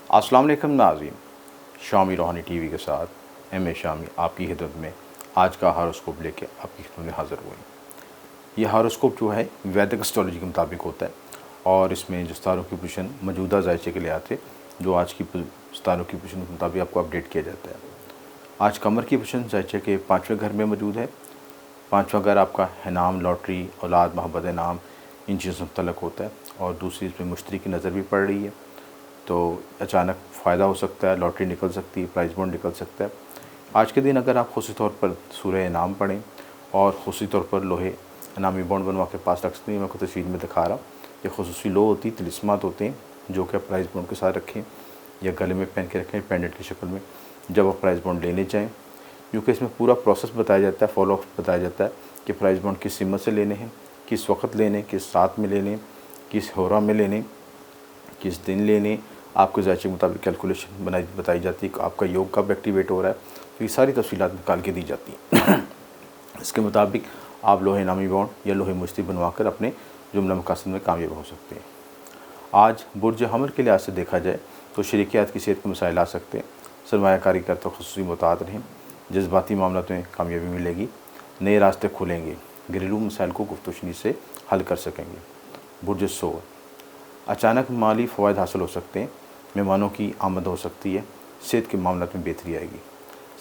अस्सलाम वालेकुम नाज़रीन, शामी रूहानी टीवी के साथ एम ए शामी आपकी खिदमत में आज का हॉरोस्कोप लेके आपकी खिदमत में हाज़िर हुए। ये हॉरोस्कोप जो है वैदिक एस्ट्रोलॉजी के मुताबिक होता है और इसमें जो सितारों की पोजीशन मौजूदा जायचे के लिहाज से जो आज की सितारों की पोजीशन के मुताबिक आपको अपडेट किया जाता है। आज कमर की पोजीशन जायचे के 5वें घर में मौजूद है। 5वां घर आपका है नाम, लॉटरी, औलाद, मोहब्बत, नाम, इन चीज़ों से मुतल्लक होता है। और दूसरी इसमें मुश्तरी की नज़र भी पड़ रही है, तो अचानक फ़ायदा हो सकता है, लॉटरी निकल सकती है, प्राइज़ बॉन्ड निकल सकता है। आज के दिन अगर आप खुसूसी तौर पर सूरह इनाम पढ़ें और खुसूसी तौर पर लोहे इनामी बॉन्ड बनवा के पास रख सकते हैं। मैं आपको तस्वीर में दिखा रहा हूँ, ये खुसूसी लो होती, तिलिस्मात होते हैं जो कि आप प्राइज़ बॉन्ड के साथ रखें या गले में पहन के रखें पेंडेंट की शक्ल में जब आप प्राइज़ बॉन्ड लेने चाहें, क्योंकि इसमें पूरा प्रोसेस बताया जाता है, फॉलो बताया जाता है कि प्राइज़ बॉन्ड किस सिमत से लेने हैं, किस वक्त लेने, किस साथ में लेने, किस होरा में लेने, किस दिन लेने, आपके जायचे के मुताबिक कैलकुलेशन बताई जाती है कि आपका योग कब एक्टिवेट हो रहा है, तो ये सारी तफसीलात निकाल के दी जाती हैं। इसके मुताबिक आप लोहे इनामी बॉन्ड या लोहे मुश्ती बनवा कर अपने जुमला मकासद में कामयाब हो सकते हैं। आज बुर्ज हमल के लिहाज से देखा जाए तो शरीकियात की सेहत के मसाइल आ सकते हैं, सरमायाकारी करते खुसूसी मुताद रहें, जज्बाती मामलों में कामयाबी मिलेगी, नए रास्ते खुलेंगे, घरेलू मसाइल को गुफ्तगू से हल कर सकेंगे। बुर्ज सोर, अचानक माली फ़वाद हासिल हो सकते हैं, मेहमानों की आमद हो सकती है, सेहत के मामलों में बेहतरी आएगी,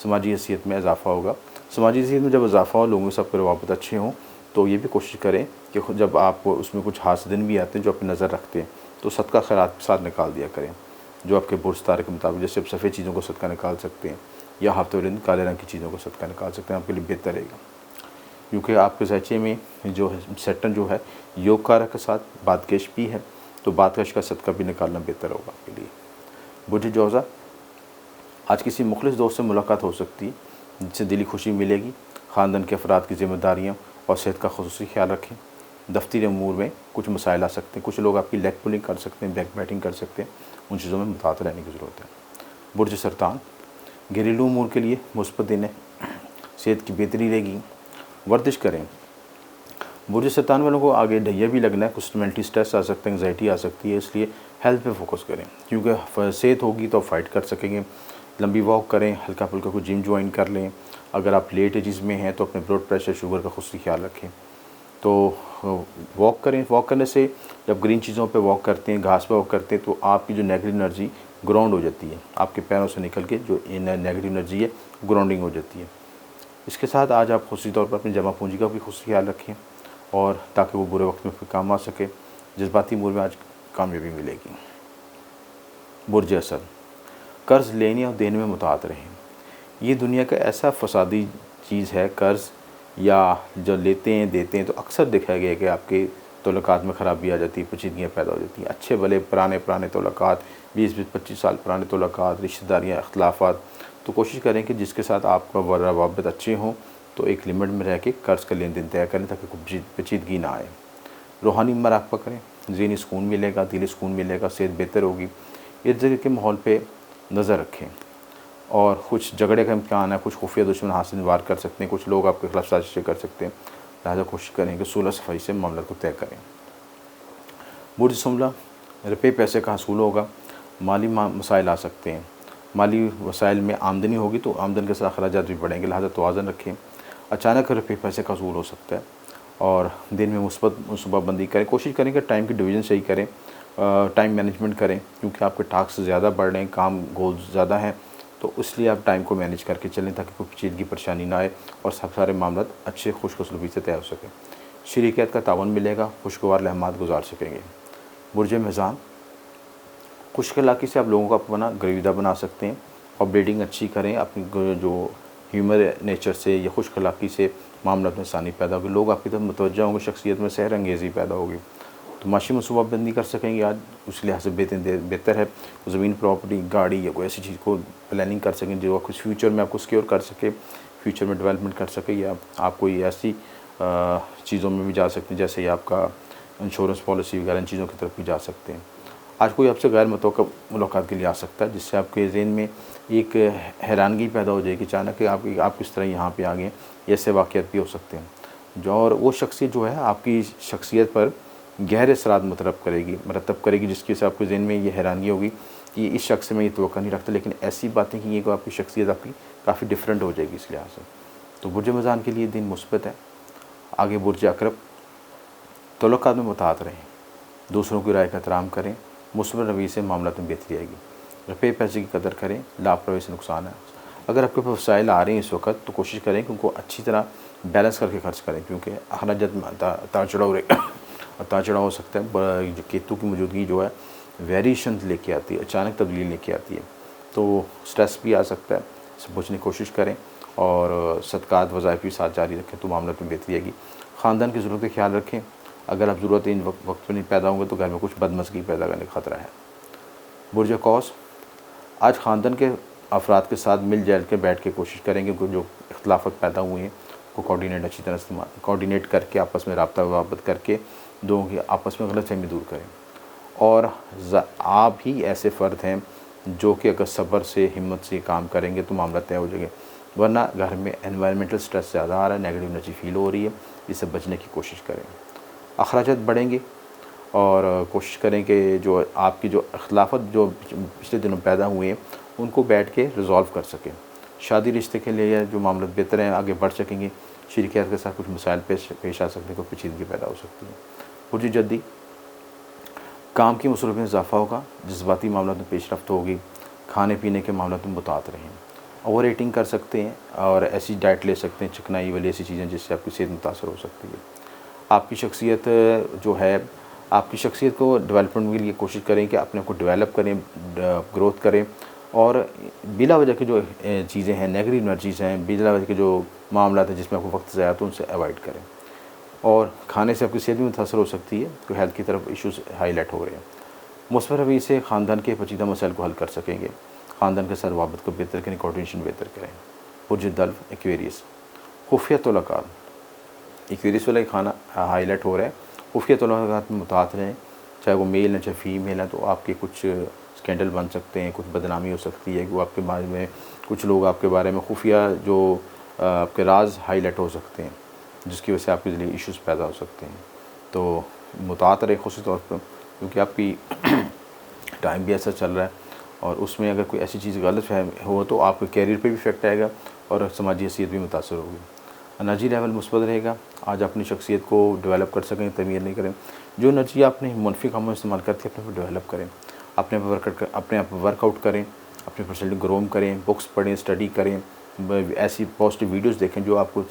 समाजी हैसियत में इजाफ़ा होगा। समाजी हैसियत में जब इजाफ़ा हो, लोगों के साथ रवाबत अच्छे हों, तो ये भी कोशिश करें कि जब आप उसमें कुछ हासिदिन भी आते हैं जो अपनी नज़र रखते हैं तो सदका खैरात के साथ निकाल दिया करें, जो आपके बुर्ज तारे के मुताबिक। जैसे आप सफ़ेद चीज़ों को सदका निकाल सकते हैं या हफ्ते दिन काले रंग की चीज़ों को सदका निकाल सकते हैं, आपके लिए बेहतर रहेगा। क्योंकि आपके ज़ायचे में जो है सेटन जो है योग कारक के साथ बादकेश भी है, तो बादकेश का सदका भी निकालना बेहतर होगा आपके लिए। बुर्ज जोज़ा, आज किसी मुखलिस दोस्त से मुलाकात हो सकती है जिससे दिली खुशी मिलेगी। ख़ानदान के अफराद की ज़िम्मेदारियाँ और सेहत का खुसूसी ख्याल रखें। दफ्तरी अमूर में कुछ मसाइल आ सकते हैं, कुछ लोग आपकी लेग पुलिंग कर सकते हैं, बैक बैटिंग कर सकते हैं, उन चीज़ों में मुतात रहने की ज़रूरत है। बुर्ज सरतान, घरेलू अमूर के लिए मुस्बत दिन है, सेहत की बेहतरी रहेगी, वर्जिश करें। बुर्ज सरतान वालों को आगे ढैया भी लगना है, कुछ मेंटली स्ट्रेस आ सकता है, एंग्जाइटी आ सकती है, इसलिए हेल्थ पे फोकस करें, क्योंकि सेहत होगी तो फाइट कर सकेंगे। लंबी वॉक करें, हल्का फुल्का कुछ जिम ज्वाइन कर लें। अगर आप लेट एजेस में हैं तो अपने ब्लड प्रेशर, शुगर का खुद ख्याल रखें। तो वॉक करें, वॉक करने से जब ग्रीन चीज़ों पे वॉक करते हैं, घास पे वॉक करते हैं, तो आपकी जो नेगेटिव एनर्जी ग्राउंड हो जाती है, आपके पैरों से निकल के जो नेगेटिव एनर्जी है ग्राउंडिंग हो जाती है। इसके साथ आज आप खुशी तौर पर अपनी जमा पूंजी का भी खुद ख्याल रखें और ताकि वो बुरे वक्त में फिर काम आ सके। जज्बाती मूड में आज कामयाबी मिलेगी। बुर्ज असद, कर्ज़ लेने और देने में मुतात रहें। ये दुनिया का ऐसा फसादी चीज़ है, कर्ज़ या जो लेते हैं देते हैं, तो अक्सर देखा गया है कि आपके तल्लुकात में ख़राबी आ जाती है, पेचीदगियाँ पैदा हो जाती हैं। अच्छे भले पुराने तल्लुकात, 20-25 साल पुराने तल्लुकात, रिश्तेदारियाँ, अख्तिलाफ़ात, तो कोशिश करें कि जिसके साथ आपका रवाबत अच्छे हों तो एक लिमिट में रह के कर्ज़ का लेन देन तय करें ताकि कोई पेचीदगी ना आए। रूहानी मराक़बा करें, ज़हनी सुकून मिलेगा, दिली सुकून मिलेगा, सेहत बेहतर होगी। इर्द गिर्द के माहौल पे नज़र रखें और कुछ झगड़े का इम्कान है, कुछ खुफिया दुश्मन हासिल वार कर सकते हैं, कुछ लोग आपके खिलाफ साजिशें कर सकते हैं, लिहाजा कोशिश करें कि सुलह सफ़ाई से मामला को तय करें। बुर्ज सुमला, रुपये पैसे का हसूल होगा, माली मसाइल आ सकते हैं, माली वसाइल में आमदनी होगी तो आमदन के साथ अखराजात भी बढ़ेंगे, लिहाजा तवाज़न रखें। अचानक रुपये पैसे का हसूल हो सकता है और दिन में मुस्बत मनसूबाबंदी करें, कोशिश करें कि टाइम की डिवीज़न सही करें, टाइम मैनेजमेंट करें, क्योंकि आपके टास्क ज़्यादा बढ़ रहे हैं, काम गोल्स ज़्यादा हैं, तो इसलिए आप टाइम को मैनेज करके चलें ताकि कोई चीज़ की परेशानी ना आए और सब सारे मामला अच्छे खुशखुसलूबी से तय हो सके। शरीकियत का तावन मिलेगा, खुशगवार लम्हात गुजार सकेंगे। बुर्ज मीज़ान, खुशखलाक़ी से आप लोगों को अपना गर्विदा बना सकते हैं और ब्रीडिंग अच्छी करें, अपनी जो ह्यूमर नेचर से या खुशखलाक़ी से मामला में आसानी पैदा होगी, लोग आपकी तरफ मुतवज्जह होंगे, शख्सियत में सहर अंगेज़ी पैदा होगी, तो माशी मनसूबाबंदी कर सकेंगे आज, उस लिहाज से बेहतर है। ज़मीन, प्रॉपर्टी, गाड़ी या कोई ऐसी चीज़ को प्लानिंग कर सकें जो कुछ फ्यूचर में आपको सिक्योर कर सके, फ्यूचर में डेवलपमेंट कर सके, या आप कोई ऐसी चीज़ों में भी जा सकते हैं जैसे आपका इंश्योरेंस पॉलिसी वगैरह, इन चीज़ों की तरफ भी जा सकते हैं। आज कोई आपसे गैर मुतवक्का मुलाकात के लिए आ सकता है जिससे आपके ज़हन में एक हैरानगी पैदा हो जाएगी, अचानक आप किस तरह यहाँ पे आ गए, ऐसे वाक़यात भी हो सकते हैं। जो और वो शख्सियत जो है आपकी शख्सियत पर गहरे असरात मरतब करेगी, जिसकी वजह से आपके ज़हन में ये हैरानी होगी कि इस शख्स से मैं ये तवक्को नहीं रखता, लेकिन ऐसी बातें की कि आपकी शख्सियत आपकी काफ़ी डिफरेंट हो जाएगी इस लिहाज से। तो बुर्ज मिज़ान के लिए दिन मुस्बत है। आगे बुर्ज अक़रब, तल्लुक़ात में मुताअत रहें, दूसरों की राय का एहतराम करें, मुस्बत रवैये से मामलात में बेहतरी आएगी। रुपये पैसे की कदर करें, लापरवाही से नुकसान है। अगर आपके पास वसाइल आ रहे हैं इस वक्त तो कोशिश करें कि उनको अच्छी तरह बैलेंस करके खर्च करें, क्योंकि अखराजात में उतार चढ़ाव हो सकता है। जो केतु की मौजूदगी जो है वेरिएशन लेके आती है, अचानक तब्दीली लेके आती है, तो स्ट्रेस भी आ सकता है। इसे बचने की कोशिश करें और सदक़ात वज़ाइफ भी साथ जारी रखें तो मामला में बेहतरी आएगी। ख़ानदान की ज़रूरत का ख्याल रखें। अगर आप ज़रूरत इन वक्त पर नहीं पैदा होंगे तो घर में कुछ बदमज़गी पैदा करने का ख़तरा है। बुर्ज कौस, आज ख़ानदान के अफराद के साथ मिल जुल के बैठ के कोशिश करेंगे कि जो इख्तलाफत पैदा हुए हैं को अच्छी तरह कोऑर्डिनेट करके आपस में रब्ता वाबत करके दोनों की आपस में गलतफहमी दूर करें। और आप ही ऐसे फ़र्द हैं जो कि अगर सब्र से हिम्मत से काम करेंगे तो मामला तय हो जाएंगे, वरना घर में एनवायरमेंटल स्ट्रेस ज़्यादा आ रहा है, नेगेटिव एनर्जी फील हो रही है, इससे बचने की कोशिश करें। अखराजात बढ़ेंगे और कोशिश करें कि जो आपकी जो इख्तलाफत जो पिछले दिनों पैदा हुए हैं उनको बैठ के रिज़ॉल्व कर सकें। शादी रिश्ते के लिए जो मामला बेहतर हैं, आगे बढ़ सकेंगे। शरीकियात के साथ कुछ मसाइल पेश आ सकते हैं, कोई पेचीदगी पैदा हो सकती है। बुर्ज जद्दी, काम की मसरूफ़ में इजाफ़ा होगा, जज्बाती मामलों में पेशरफ्त होगी, खाने पीने के मामलों में मुताअत रहें। ओवर ईटिंग कर सकते हैं और ऐसी डाइट ले सकते हैं, चिकनाई वाली ऐसी चीज़ें जिससे आपकी सेहत मुतासर हो सकती है। आपकी शख्सियत जो है, आपकी शख्सियत को डेवलपमेंट के लिए कोशिश करें कि अपने आप को डेवलप करें, ग्रोथ करें और बिला वजह की जो चीज़ें हैं, नेगेटिव एनर्जीज़ हैं, बिला वजह के जो मामला हैं जिसमें आपको वक्त ज़ाया तो उनसे अवॉइड करें। और खाने से आपकी सेहत भी मुतासर हो सकती है, तो हेल्थ की तरफ इश्यूज़ हाईलाइट हो रहे हैं। मुस्बत रवैये से ख़ानदान के पेचीदा मसाइल को हल कर सकेंगे। ख़ानदान के साथ वाबत को बेहतर करें, कोऑर्डिनेशन बेहतर करें। बुर्ज दल्व एक्वेरियस, खुफिया तल्लुक़ात, एक्वेरियस वाला खाना हाईलाइट हो रहा है। खुफिया तल्लुक़ात में मुताअत रहें, चाहे वो मेल है चाहे फीमेल है, तो आपके कुछ स्कैंडल बन सकते हैं, कुछ बदनामी हो सकती है, वो आपके बारे में कुछ लोग आपके बारे में खुफिया जो आपके राज हाईलाइट हो सकते हैं, जिसकी वजह से आपके लिए इश्यूज़ पैदा हो सकते हैं। तो मुताअत रहे ख़ुसूसी तौर पर, क्योंकि आपकी टाइम भी ऐसा चल रहा है और उसमें अगर कोई ऐसी चीज़ गलत हो तो आपके कैरियर पे भी इफेक्ट आएगा और समाजी हैसियत भी मुतासर होगी। एनर्जी लेवल मुस्बत रहेगा, आज अपनी शख्सियत को डेवलप कर सकें, तमीर नहीं करें। जो एनर्जी आपने मुनफी कामों में इस्तेमाल करते हैं अपने पर डेवलप करें, अपने आप वर्कआउट करें, अपने पर्सनैलिटी ग्रोम करें, बुक्स पढ़ें, स्टडी करें, ऐसी पॉजिटिव वीडियोज़ देखें जो आपको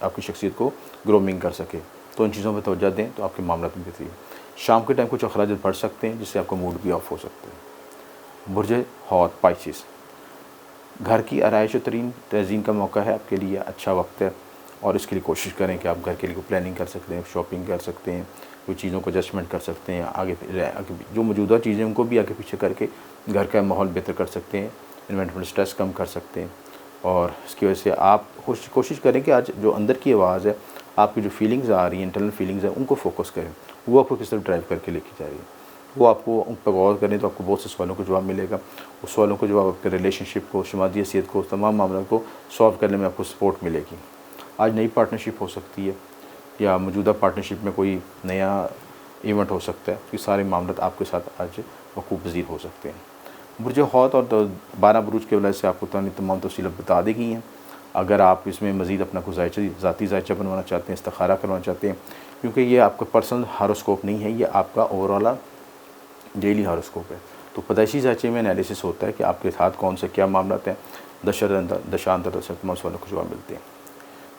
आपकी शख्सियत को ग्रोमिंग कर सके। तो इन चीज़ों पर तवज्जो दें तो आपके मामला में बेहतरी है। शाम के टाइम कुछ अखराजात बढ़ सकते हैं जिससे आपका मूड भी ऑफ हो सकता है। बुर्ज हौत पाइसिस, घर की आराइश तरीन तज़ीन का मौका है आपके लिए, अच्छा वक्त है और इसके लिए कोशिश करें कि आप घर के लिए प्लानिंग कर सकते हैं, शॉपिंग कर सकते हैं, कोई चीज़ों को एडजस्टमेंट कर सकते हैं, आगे जो मौजूदा चीज़ें उनको भी आगे पीछे करके घर का माहौल बेहतर कर सकते हैं, इन्वायरमेंटल स्ट्रेस कम कर सकते हैं। और इसकी वजह से आप कोशिश करें कि आज जो अंदर की आवाज़ है, आपकी जो फीलिंग्स आ रही हैं, इंटरनल फीलिंग्स हैं, उनको फोकस करें, वो आपको किस तरह ड्राइव करके लेके जा रही है, वो आपको उन पर गौर करें तो आपको बहुत से सवालों का जवाब मिलेगा। उस सवालों का जवाब आपके रिलेशनशिप को, समाजी हैसियत को, तमाम मामलों को सॉल्व करने में आपको सपोर्ट मिलेगी। आज नई पार्टनरशिप हो सकती है या मौजूदा पार्टनरशिप में कोई नया इवेंट हो सकता है, तो सारे मामले आपके साथ आज वक़ूफ़ पज़ीर हो सकते हैं। बुर्ज हौत और 12 बुरूज के वजह से आपको तमाम तफ़सीलात बता दी गई हैं। अगर आप इसमें मज़ीद अपना कुछ ज़ाती जायचा बनवाना चाहते हैं, इस्तिखारा करवाना चाहते हैं, क्योंकि ये आपका पर्सनल हॉरोस्कोप नहीं है, ये आपका ओवरऑल डेली हॉरोस्कोप है। तो पैदाइशी जायचे में एनालिसिस होता है कि आपके साथ कौन से क्या मामला हैं, दशांतर से तमाम सवालों को जवाब मिलते हैं।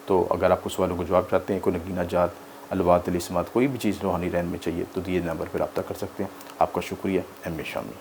तो अगर आप उस सवालों को जवाब चाहते हैं, कोई नगीना जात, अलवात, इस्मात, कोई भी चीज़ रूहानी रहन में चाहिए तो दिए नंबर पर रब्ता कर सकते हैं। आपका शुक्रिया। M A Shami.